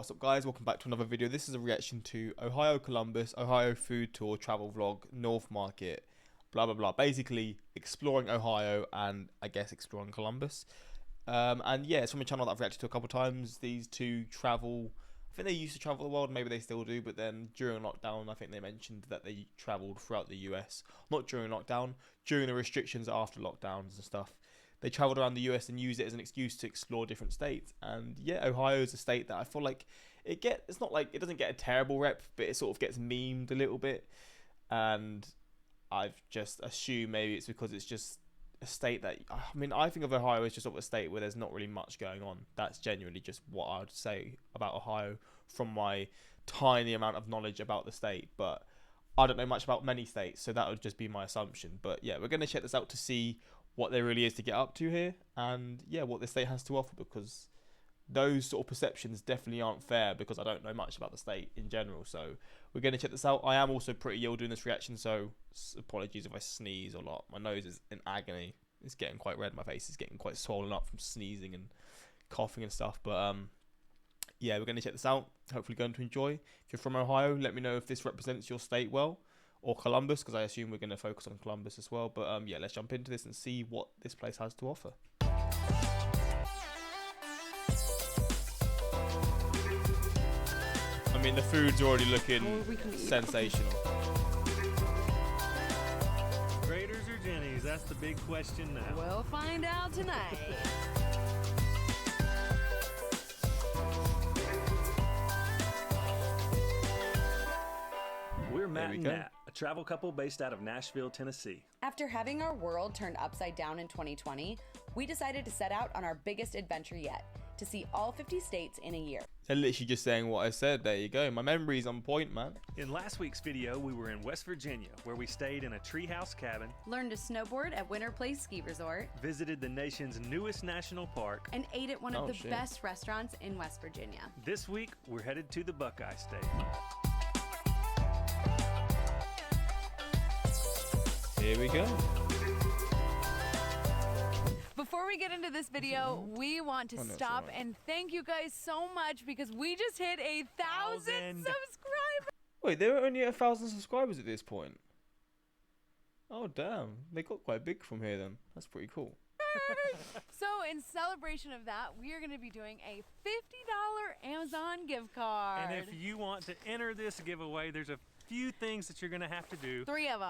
what's up guys, welcome back to another video. This is a reaction to Ohio Columbus, Ohio food tour travel vlog, North Market, blah blah blah. Basically exploring Ohio and I guess exploring Columbus. And yeah, it's from a channel that I've reacted to a couple of times. These two travel, I think they used to travel the world, maybe they still do, but then during lockdown I think they mentioned that they travelled throughout the US. Not during lockdown, during the restrictions after lockdowns and stuff. They travelled around the US and used it as an excuse to explore different states. And yeah, Ohio is a state that I feel like it's not like it doesn't get a terrible rep, but it sort of gets memed a little bit. And I've just assumed maybe it's because it's just a state that, I mean, I think of Ohio as just sort of a state where there's not really much going on. That's genuinely just what I would say about Ohio from my tiny amount of knowledge about the state. But I don't know much about many states, so that would just be my assumption. But yeah, we're going to check this out to see what there really is to get up to here, and yeah, what the state has to offer, because those sort of perceptions definitely aren't fair, because I don't know much about the state in general. So we're going to check this out. I am also pretty ill doing this reaction, so apologies if I sneeze a lot. My nose is in agony. It's getting quite red. My face is getting quite swollen up from sneezing and coughing and stuff. But yeah, we're going to check this out. Hopefully going to enjoy. If you're from Ohio, let me know if this represents your state well, or Columbus, because I assume we're going to focus on Columbus as well. But yeah, let's jump into this and see what this place has to offer. I mean, the food's already looking sensational. Graders or Jennies? That's the big question now. We'll find out tonight. We're Matt and Nat, a travel couple based out of Nashville, Tennessee. After having our world turned upside down in 2020, we decided to set out on our biggest adventure yet, to see all 50 states in a year. They're literally just saying what I said. There you go. My memory's on point, man. In last week's video, we were in West Virginia, where we stayed in a treehouse cabin, Learned to snowboard at Winter Place Ski Resort, visited the nation's newest national park, and ate at one of the best restaurants in West Virginia. This week, we're headed to the Buckeye State. Here we go. Before we get into this video, we want to stop and thank you guys so much, because we just hit 1,000 subscribers. Wait, they were only at 1,000 subscribers at this point. Oh damn, they got quite big from here then. That's pretty cool. So in celebration of that, we are going to be doing a $50 Amazon gift card. And if you want to enter this giveaway, there's a few things that you're going to have to do. Three of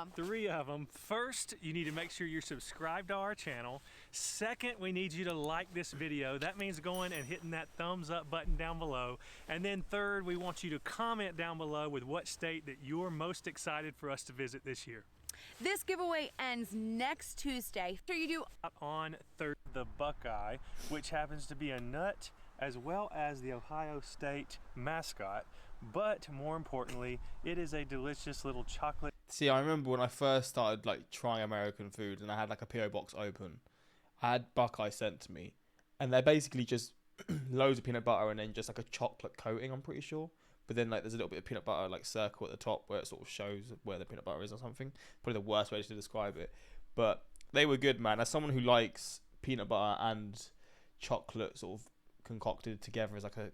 them. First, you need to make sure you're subscribed to our channel. Second, we need you to like this video. That means going and hitting that thumbs up button down below. And then third, we want you to comment down below with what state that you're most excited for us to visit this year. This giveaway ends next Tuesday. Sure you do. On third, the Buckeye, which happens to be a nut as well as the Ohio State mascot. But more importantly, it is a delicious little chocolate. See, I remember when I first started like trying American food, and I had like a PO box open. I had Buckeye sent to me, and they're basically just loads of peanut butter and then just like a chocolate coating, I'm pretty sure. But then like there's a little bit of peanut butter like circle at the top where it sort of shows where the peanut butter is or something. Probably the worst way to describe it. But they were good, man. As someone who likes peanut butter and chocolate sort of concocted together as like a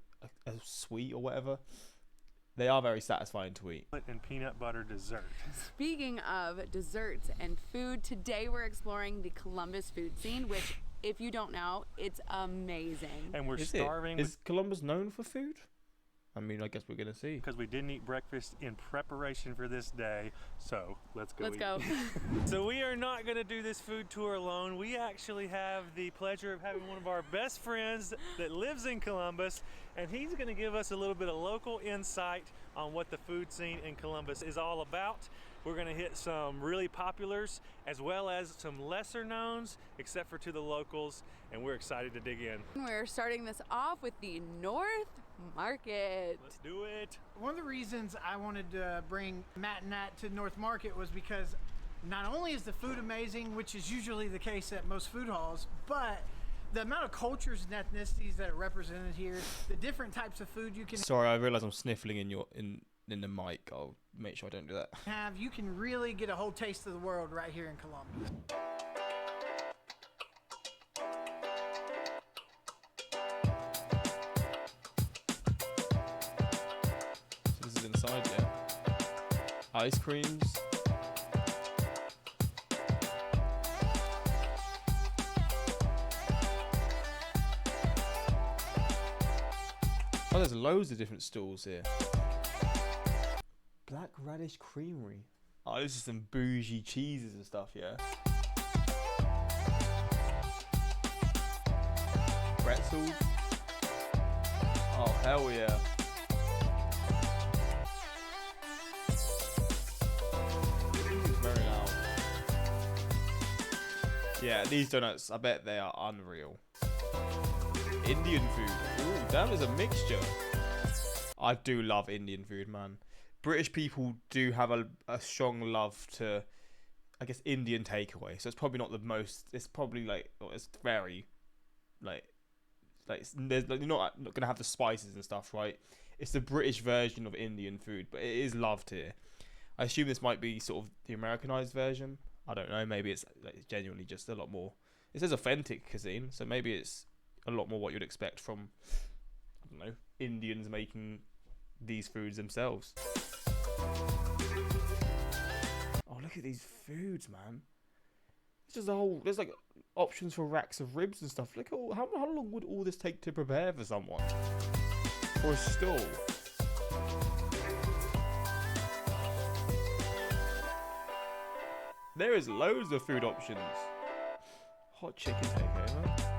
sweet or whatever, they are very satisfying to eat. And peanut butter dessert. Speaking of desserts and food, today we're exploring the Columbus food scene, which, if you don't know, it's amazing. And we're starving. Is Columbus known for food? I mean, I guess we're going to see. Because we didn't eat breakfast in preparation for this day, so let's go Let's go. So we are not going to do this food tour alone. We actually have the pleasure of having one of our best friends that lives in Columbus, and he's going to give us a little bit of local insight on what the food scene in Columbus is all about. We're going to hit some really populars as well as some lesser knowns, except for to the locals, and we're excited to dig in. We're starting this off with the North Market. Let's do it. One of the reasons I wanted to bring Matt and Nat to North Market was because not only is the food amazing, which is usually the case at most food halls, but the amount of cultures and ethnicities that are represented here, the different types of food you can Sorry, I realise I'm sniffling in the mic. I'll make sure I don't do that. have. You can really get a whole taste of the world right here in Columbus. inside yet. Ice creams. Oh, there's loads of different stalls here. Black Radish Creamery. Oh, this is some bougie cheeses and stuff, yeah. Pretzels. Oh, hell yeah. This is very loud. Yeah, these donuts, I bet they are unreal. Indian food. Ooh, that is a mixture. I do love Indian food, man. British people do have a strong love to, I guess, Indian takeaway. So it's probably not the most. It's probably like, it's very, there's like, you're not gonna have the spices and stuff, right? It's the British version of Indian food, but it is loved here. I assume this might be sort of the Americanized version. I don't know. Maybe it's like genuinely just a lot more. It says authentic cuisine, so maybe it's a lot more what you'd expect from, I don't know, Indians making these foods themselves. Oh, look at these foods, man. It's just there's like options for racks of ribs and stuff. Look at how long would all this take to prepare for someone? For a stall. There is loads of food options. Hot chicken takeover.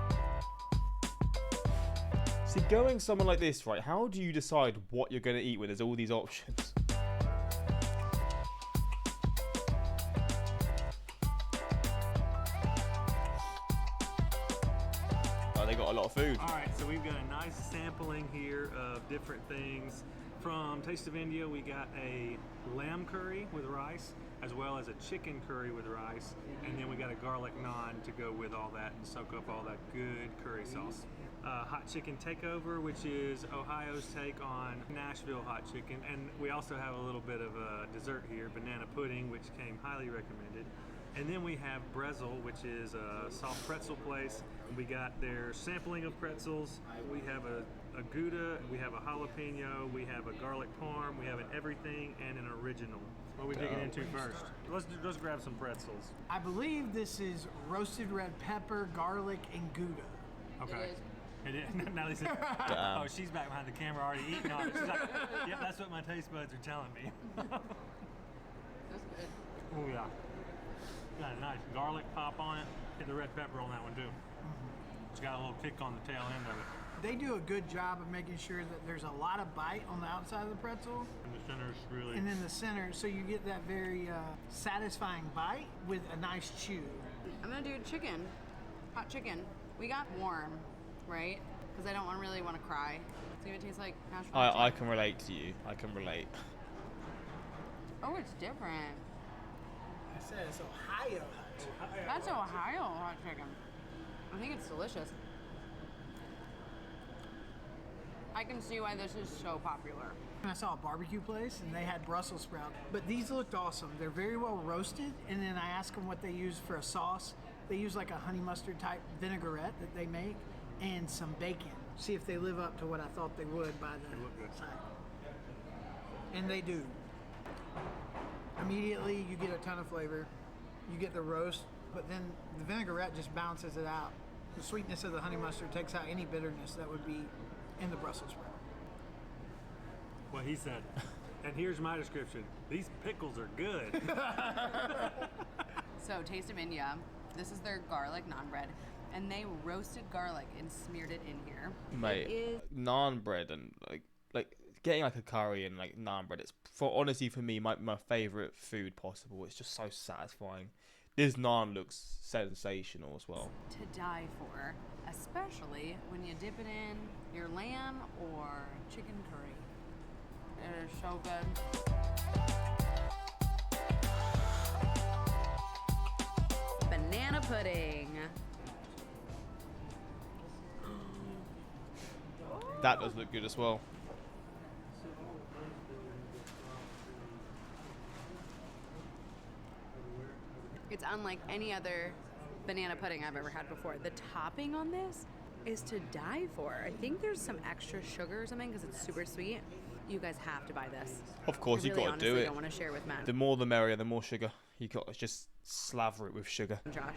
See, going somewhere like this, right, how do you decide what you're going to eat when there's all these options? Oh, they got a lot of food. All right, so we've got a nice sampling here of different things. From Taste of India, we got a lamb curry with rice, as well as a chicken curry with rice, and then we got a garlic naan to go with all that and soak up all that good curry sauce. Hot chicken takeover, which is Ohio's take on Nashville hot chicken, and we also have a little bit of a dessert here, banana pudding, which came highly recommended. And then we have Brezel, which is a soft pretzel place. We got their sampling of pretzels. We have a Gouda, we have a jalapeno, we have a garlic parm, we have an everything, and an original. What are we digging into first? Let's grab some pretzels. I believe this is roasted red pepper, garlic, and Gouda. Okay. It is. Now said, oh, she's back behind the camera already eating on it. She's like, yep, that's what my taste buds are telling me. That's good. Oh yeah. Got a nice garlic pop on it. Hit the red pepper on that one too. It's got a little kick on the tail end of it. They do a good job of making sure that there's a lot of bite on the outside of the pretzel. And the center's really... And then the center, so you get that very satisfying bite with a nice chew. I'm gonna do chicken, hot chicken. We got warm, right? Because I don't really want to cry. See what it tastes like? I can relate to you. I can relate. Oh, it's different. I said it's Ohio hot chicken. That's Ohio hot chicken. I think it's delicious. I can see why this is so popular. I saw a barbecue place and they had Brussels sprouts, but these looked awesome. They're very well roasted, and then I asked them what they use for a sauce. They use like a honey mustard type vinaigrette that they make and some bacon. See if they live up to what I thought they would by the side. And they do. Immediately you get a ton of flavor. You get the roast, but then the vinaigrette just balances it out. The sweetness of the honey mustard takes out any bitterness that would be in the Brussels sprout. What he said. And here's my description. These pickles are good. So, Taste of India. This is their garlic naan bread, and they roasted garlic and smeared it in here. Mate, naan bread and like getting like a curry and like naan bread. It's honestly for me my favorite food possible. It's just so satisfying. This naan looks sensational as well. To die for, especially when you dip it in your lamb or chicken curry. It is so good. Banana pudding. That does look good as well. It's unlike any other banana pudding I've ever had before. The topping on this is to die for. I think there's some extra sugar or something because it's super sweet. You guys have to buy this. Of course, I you really got to do honestly it. don't want to share with Matt. The more the merrier, the more sugar. You got to just slather it with sugar. Josh,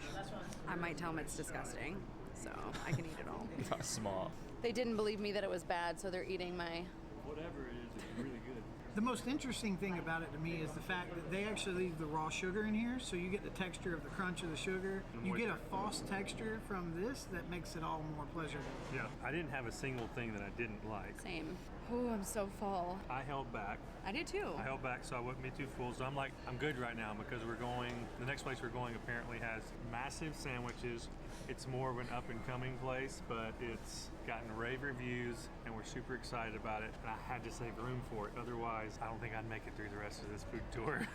I might tell him it's disgusting, so I can eat it all. That's smart. They didn't believe me that it was bad, so they're eating my... Whatever it is, it's really good. The most interesting thing about it to me is the fact that they actually leave the raw sugar in here, so you get the texture of the crunch of the sugar. You get a false texture from this that makes it all more pleasurable. Yeah, I didn't have a single thing that I didn't like. Same. Oh, I'm so full. I held back. I did too. I held back so I wouldn't be too full. So I'm like, I'm good right now because we're going, the next place we're going apparently has massive sandwiches. It's more of an up and coming place, but it's gotten rave reviews and we're super excited about it. And I had to save room for it. Otherwise, I don't think I'd make it through the rest of this food tour.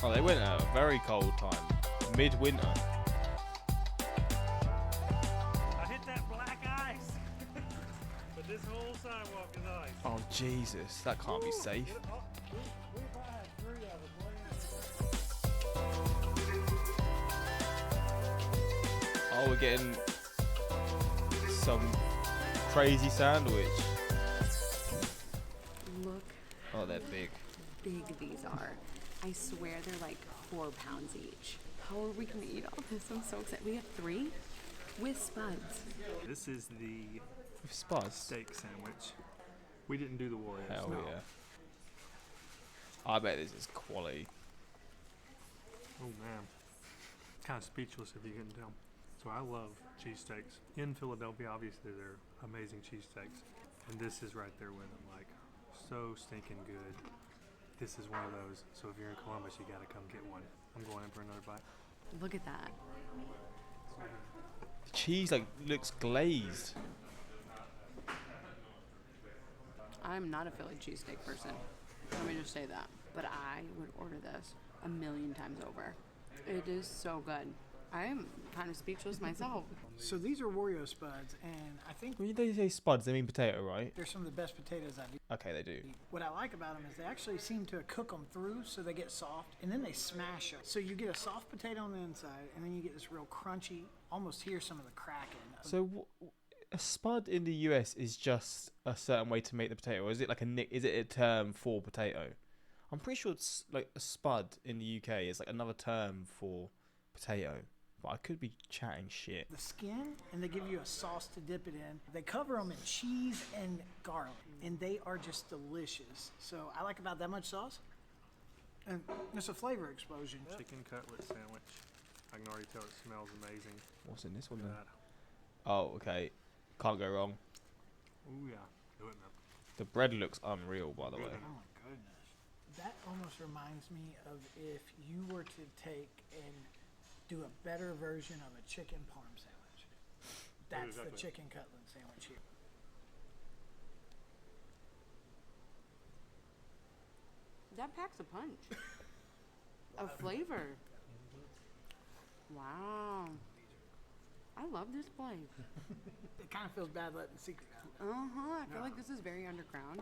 Oh, they went at a very cold time. Midwinter. I hit that black ice. But this whole sidewalk is ice. Oh, Jesus. That can't be safe. Oh, we're getting some crazy sandwich. Look Oh, they're big. big these are. I swear they're like 4 pounds each. How are we gonna eat all this? I'm so excited. We have 3 with spuds. This is the With spuds. steak sandwich. We didn't do the Warriors. Hell no. yeah. I bet this is quality. Oh man. Kind of speechless if you can tell. So I love cheesesteaks. In Philadelphia, obviously they're amazing cheesesteaks. And this is right there with them, like so stinking good. This is one of those. So if you're in Columbus, you gotta come get one. I'm going in for another bite. Look at that. The cheese like looks glazed. I'm not a Philly cheesesteak person. Let me just say that. But I would order this 1,000,000 times over. It is so good. I am kind of speechless myself. So these are Wario spuds, and I think When they say spuds, they mean potato, right? they're some of the best potatoes I've eaten. Okay, they do. What I like about them is they actually seem to cook them through so they get soft, and then they smash them. So you get a soft potato on the inside, and then you get this real crunchy, almost hear some of the cracking. So a spud in the US is just a certain way to make the potato, or is it like is it a term for potato? I'm pretty sure it's like a spud in the UK is like another term for potato, but I could be chatting shit. The skin, and they give you a sauce to dip it in. They cover them in cheese and garlic, and they are just delicious. So I like about that much sauce, and it's a flavor explosion. Chicken cutlet sandwich. I can already tell it smells amazing. What's in this one Look then? at that. Oh, okay. Can't go wrong. Ooh yeah. Do it, man. The bread looks unreal, by the way. Oh my goodness. That almost reminds me of if you were to take and do a better version of a chicken parm sandwich. That's exactly. the chicken cutlet sandwich here. That packs a punch of flavor. Wow. I love this place. It kind of feels bad letting the secret out. I feel like this is very underground.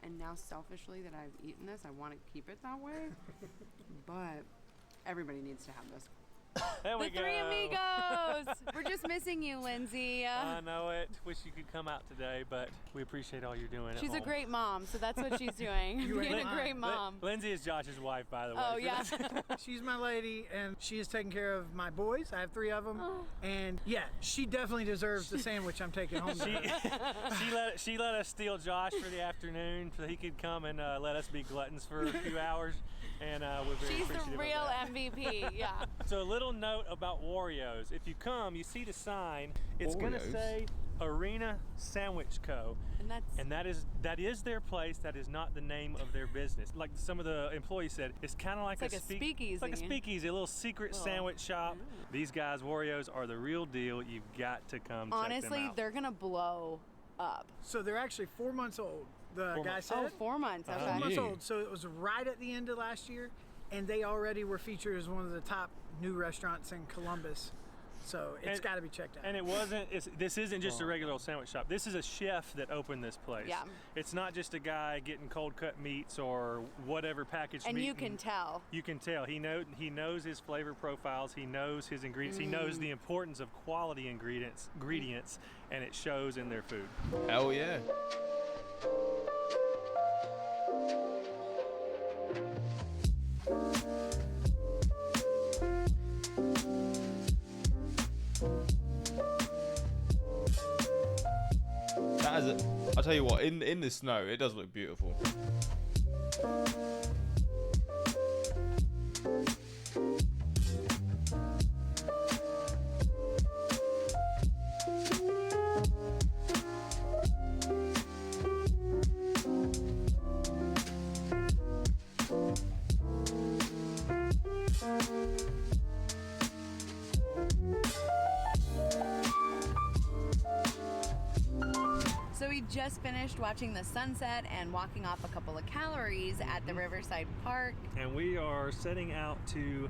And now selfishly that I've eaten this, I want to keep it that way. But everybody needs to have this. There we The go. three amigos. We're just missing you, Lindsay. I know it. Wish you could come out today, but we appreciate all you're doing. at She's a home. great mom, so that's what she's doing. You ain't Being a lying. great mom. Lindsay is Josh's wife, by the way. Oh, yeah. She's my lady, and she is taking care of my boys. I have 3 of them. And yeah, she definitely deserves the sandwich I'm taking home. She let us steal Josh for the afternoon so he could come and let us be gluttons for a few hours. And we're very She's appreciative the of real that. MVP, yeah. So a little note about Wario's. If you come, you see the sign. It's going to Oreos? say Arena Sandwich Co. And that is their place. That is not the name of their business. Like some of the employees said, it's kind of like, It's like a speakeasy. It's like a speakeasy, a little secret sandwich shop. These guys, Wario's, are the real deal. You've got to come check honestly, them out. they're going to blow up. So they're actually 4 months old. The 4 guy months. said. Oh, 4 months. Okay. 4 months Yeah. old. So it was right at the end of last year, and they already were featured as one of the top new restaurants in Columbus. So it's got to be checked out. And this isn't just a regular old sandwich shop. This is a chef that opened this place. Yeah. It's not just a guy getting cold cut meats or whatever packaged meat. And you can tell. You can tell. He knows his flavor profiles. He knows his ingredients. He knows the importance of quality ingredients, and it shows in their food. Hell yeah. I'll tell you what, in the snow, it does look beautiful. So we just finished watching the sunset and walking off a couple of calories at the Riverside Park. And we are setting out to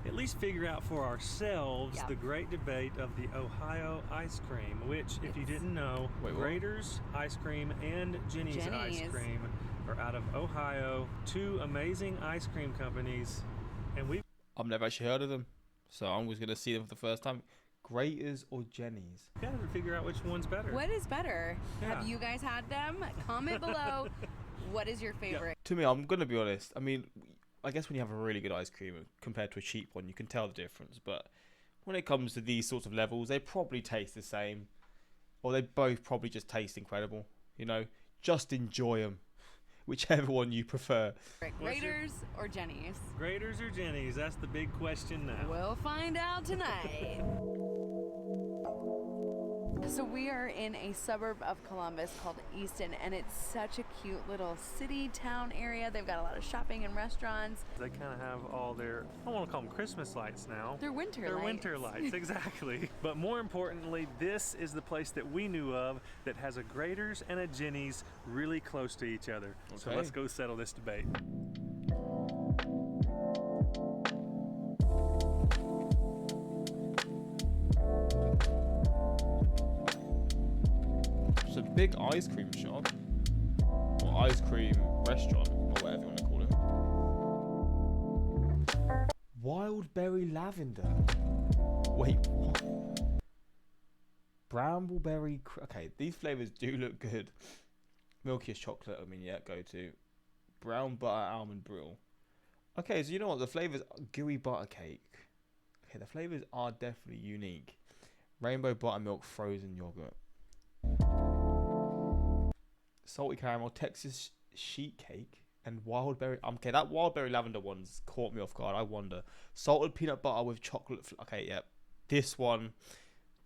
at least figure out for ourselves the great debate of the Ohio ice cream, which, if you didn't know, Grater's Ice Cream and Jenny's Ice Cream are out of Ohio, two amazing ice cream companies, and I've never actually heard of them, so I'm just going to see them for the first time. Grater's or Jenny's? got to figure out which one's better. What is better? Yeah. Have you guys had them? Comment below. What is your favorite? To me, I'm going to be honest. I mean, I guess when you have a really good ice cream compared to a cheap one, you can tell the difference. But when it comes to these sorts of levels, they probably taste the same. Or they both probably just taste incredible. You know, just enjoy them. Whichever one you prefer. Grater's or Jenny's? Grater's or Jenny's? That's the big question now. We'll find out tonight. So we are in a suburb of Columbus called Easton, and it's such a cute little city town area. They've got a lot of shopping and restaurants. They kind of have all their, I don't want to call them Christmas lights now. They're winter lights. They're winter lights, exactly. But more importantly, this is the place that we knew of that has a Grater's and a Jenny's really close to each other. So let's go settle this debate. It's a big ice cream shop. Or ice cream restaurant, or whatever you want to call it. Wild berry lavender. Wait, what? Brambleberry. Okay, these flavors do look good. Milkiest chocolate, I mean, yeah, go to. Brown butter almond brittle. Okay, so you know what? The flavors are gooey butter cake. Okay, the flavors are definitely unique. Rainbow buttermilk frozen yogurt. Salty caramel, Texas sheet cake, and wild berry. Okay, that wild berry lavender one's caught me off guard. I wonder. Salted peanut butter with chocolate. Okay, yeah. This one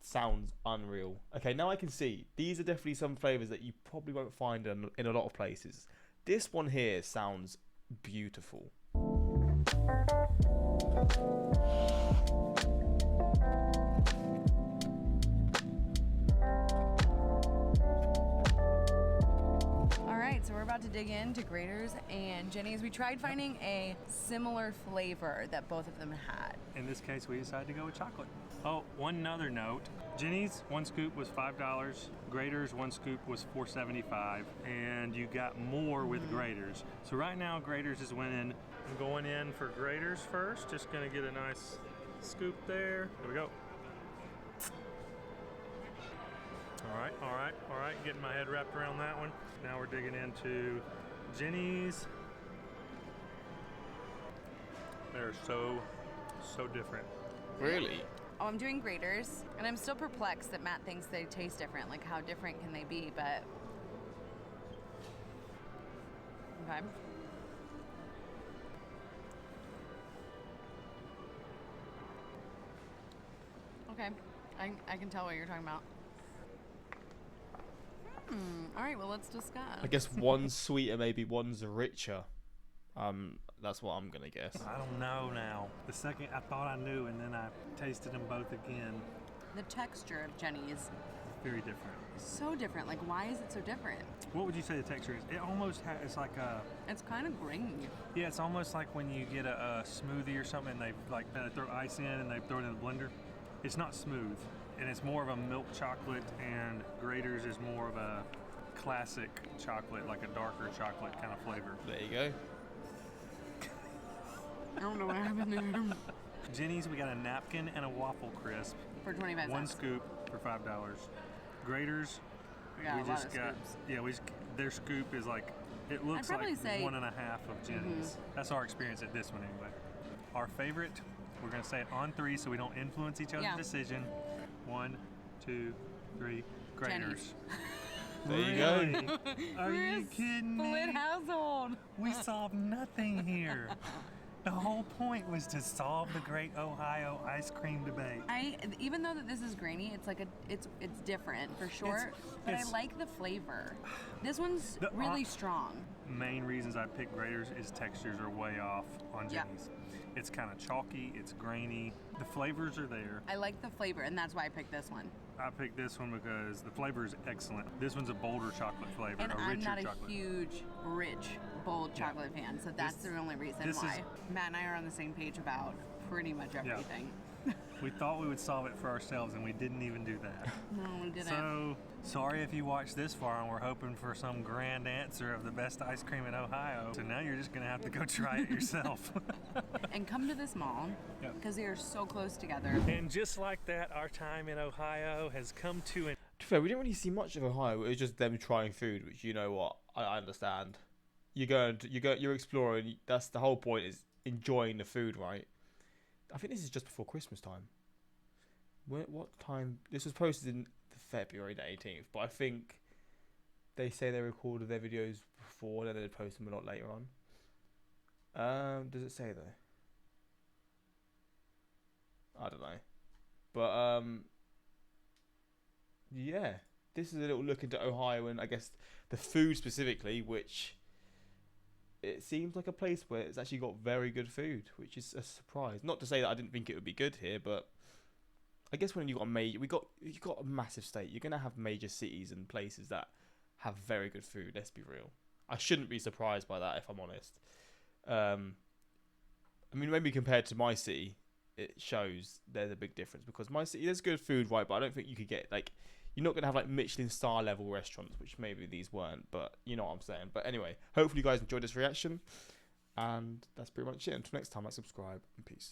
sounds unreal. Okay, now I can see. These are definitely some flavors that you probably won't find in a lot of places. This one here sounds beautiful. So we're about to dig into Grater's and Jenny's. We tried finding a similar flavor that both of them had. In this case, we decided to go with chocolate. Oh, one other note. Jenny's, one scoop was $5. Grater's, one scoop was $4.75. And you got more with Grater's. So right now, Grater's is winning. I'm going in for Grater's first. Just gonna get a nice scoop there. There we go. All right. Getting my head wrapped around that one. Now we're digging into Jenny's. They're so different. Really? Oh, I'm doing Grater's, and I'm still perplexed that Matt thinks they taste different. Like, how different can they be? But okay. Okay, I can tell what you're talking about. All right, well, let's discuss. I guess one's sweeter, maybe one's richer. That's what I'm gonna guess. I don't know now. The second I thought I knew, and then I tasted them both again. The texture of Jenny's, Very different. so different. Like, why is it so different? What would you say the texture is? It almost it's like a, It's kind of grainy. yeah, it's almost like when you get a smoothie or something, and they throw ice in and they throw it in the blender. It's not smooth, and it's more of a milk chocolate, and Grater's is more of a classic chocolate, like a darker chocolate kind of flavor. There you go. I don't know what happened there. Jenny's, we got a napkin and a waffle crisp. For 25 One cents. scoop for $5. Grater's, We got a lot just of got, scoops. yeah, their scoop is like, it looks I'd probably like say- 1.5 of Jenny's. That's our experience at this one anyway. Our favorite, we're gonna say it on 3 so we don't influence each other's Yeah. decision. 1, 2, 3, Grater's. Jenny's. There you go. Really? Are We're you a kidding split me? household. We solved nothing here. The whole point was to solve the great Ohio ice cream debate. Even though that this is grainy, it's like it's different for sure. But I it's- like the flavor. This one's The- really strong. Main reasons I picked Grater's is textures are way off on Yeah. Jenny's. It's kind of chalky, it's grainy. The flavors are there. I like the flavor, and that's why I picked this one. I picked this one because the flavor is excellent. This one's a bolder chocolate flavor, And a I'm richer not a chocolate. huge, rich, bold chocolate fan, so that's the only reason this is- why. Matt and I are on the same page about pretty much everything. We thought we would solve it for ourselves, and we didn't even do that. No, we didn't. So, sorry if you watched this far and we're hoping for some grand answer of the best ice cream in Ohio. So now you're just going to have to go try it yourself. And come to this mall, Yep. because they are so close together. And just like that, our time in Ohio has come to an To be fair, we didn't really see much of Ohio. It was just them trying food, which you know what I understand. You're exploring. That's the whole point, is enjoying the food, right? I think this is just before Christmas time. What time? This was posted in February the 18th, but I think they say they recorded their videos before, then they post them a lot later on. Does it say though? I don't know, but yeah, this is a little look into Ohio and I guess the food specifically, which it seems like a place where it's actually got very good food, which is a surprise. Not to say that I didn't think it would be good here, but I guess when you got you got a massive state, you're gonna have major cities and places that have very good food. Let's be real. I shouldn't be surprised by that if I'm honest. I mean, maybe compared to my city, it shows there's a big difference because my city there's good food, right? But I don't think you could get like. You're not going to have like Michelin star level restaurants, which maybe these weren't, but you know what I'm saying. But anyway, hopefully you guys enjoyed this reaction. And that's pretty much it. Until next time, subscribe and peace.